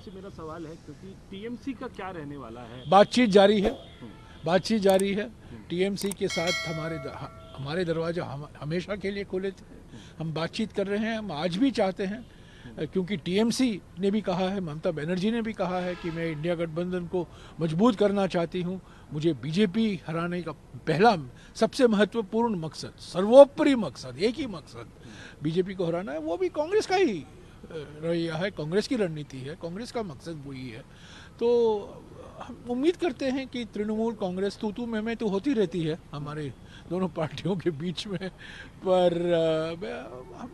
आपसे मेरा सवाल है, क्योंकि टीएमसी का क्या रहने वाला है? बातचीत जारी है। टीएमसी के साथ हमारे दरवाजा हमेशा के लिए खुले थे। हम बातचीत कर रहे हैं, हम आज भी चाहते हैं, क्योंकि टीएमसी ने भी कहा है, ममता बनर्जी ने भी कहा है कि मैं इंडिया गठबंधन को मजबूत करना चाहती हूँ। मुझे बीजेपी हराने का पहला सबसे महत्वपूर्ण मकसद, सर्वोपरि मकसद, एक ही मकसद बीजेपी को हराना है। वो भी कांग्रेस का ही रवैया है, कांग्रेस की रणनीति है, कांग्रेस का मकसद वही है। तो हम उम्मीद करते हैं कि तृणमूल कांग्रेस तू मैं तो होती रहती है हमारे दोनों पार्टियों के बीच में, पर हम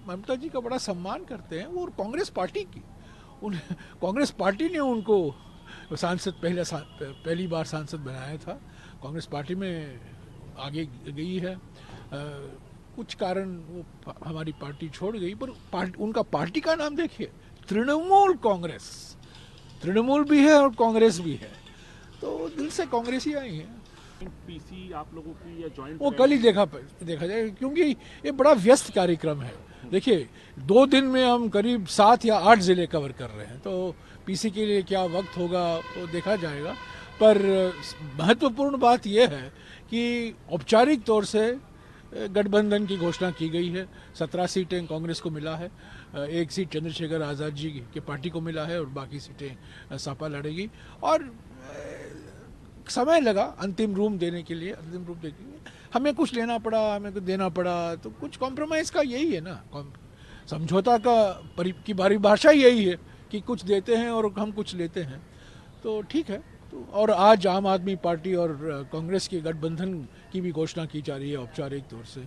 ममता जी का बड़ा सम्मान करते हैं। और कांग्रेस पार्टी की कांग्रेस पार्टी ने उनको पहली बार सांसद बनाया था। कांग्रेस पार्टी में आगे गई है। कुछ कारण वो हमारी पार्टी छोड़ गई, पर उनका पार्टी का नाम देखिए, तृणमूल कांग्रेस। तृणमूल भी है और कांग्रेस भी है, तो दिल से कांग्रेस ही आई है। पीसी आप लोगों की या जॉइंट वो कल ही देखा जाए, क्योंकि ये बड़ा व्यस्त कार्यक्रम है। देखिए 2 दिन में हम करीब 7 या 8 जिले कवर कर रहे हैं, तो पीसी के लिए क्या वक्त होगा वो देखा जाएगा। पर महत्वपूर्ण बात यह है कि औपचारिक तौर से गठबंधन की घोषणा की गई है। 17 सीटें कांग्रेस को मिला है, 1 सीट चंद्रशेखर आज़ाद जी की पार्टी को मिला है और बाकी सीटें सपा लड़ेगी। और समय लगा अंतिम रूप देने के लिए। हमें कुछ लेना पड़ा, हमें कुछ देना पड़ा, तो कुछ कॉम्प्रोमाइज़ का यही है ना, समझौता की परिभाषा यही है कि कुछ देते हैं और हम कुछ लेते हैं, तो ठीक है। तो और आज आम आदमी पार्टी और कांग्रेस के गठबंधन की भी घोषणा की जा रही है औपचारिक तौर से।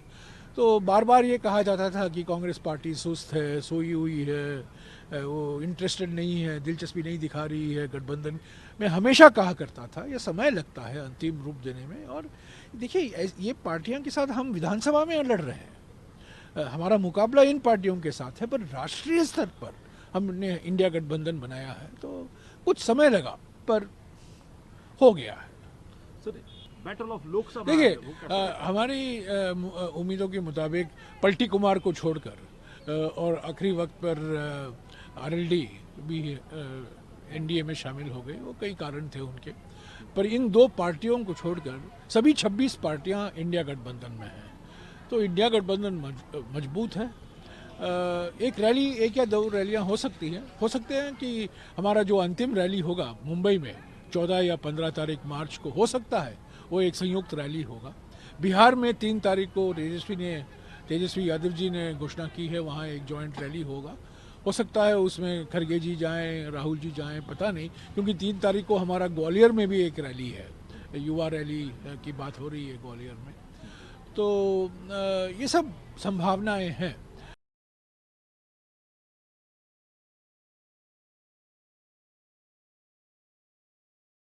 तो बार बार ये कहा जाता था कि कांग्रेस पार्टी सुस्त है, सोई हुई है, वो इंटरेस्टेड नहीं है, दिलचस्पी नहीं दिखा रही है गठबंधन। मैं हमेशा कहा करता था ये समय लगता है अंतिम रूप देने में। और देखिए ये पार्टियों के साथ हम विधानसभा में लड़ रहे हैं, हमारा मुकाबला इन पार्टियों के साथ है, पर राष्ट्रीय स्तर पर हमने इंडिया गठबंधन बनाया है, तो कुछ समय लगा पर हो गया है। बैटल ऑफ लोकसभा देखिए हमारी उम्मीदों के मुताबिक पलटी कुमार को छोड़कर और आखिरी वक्त पर आरएलडी भी एनडीए में शामिल हो गए। वो कई कारण थे उनके, पर इन 2 पार्टियों को छोड़कर सभी 26 पार्टियां इंडिया गठबंधन में हैं। तो इंडिया गठबंधन मजबूत है। एक रैली, 1 या 2 रैलियां हो सकती हैं कि हमारा जो अंतिम रैली होगा मुंबई में 14 या 15 तारीख मार्च को, हो सकता है वो एक संयुक्त रैली होगा। बिहार में 3 तारीख को तेजस्वी यादव जी ने घोषणा की है, वहाँ एक जॉइंट रैली होगा। हो सकता है उसमें खरगे जी जाएं, राहुल जी जाएं, पता नहीं, क्योंकि 3 तारीख को हमारा ग्वालियर में भी एक रैली है, युवा रैली की बात हो रही है ग्वालियर में। तो ये सब संभावनाएं हैं।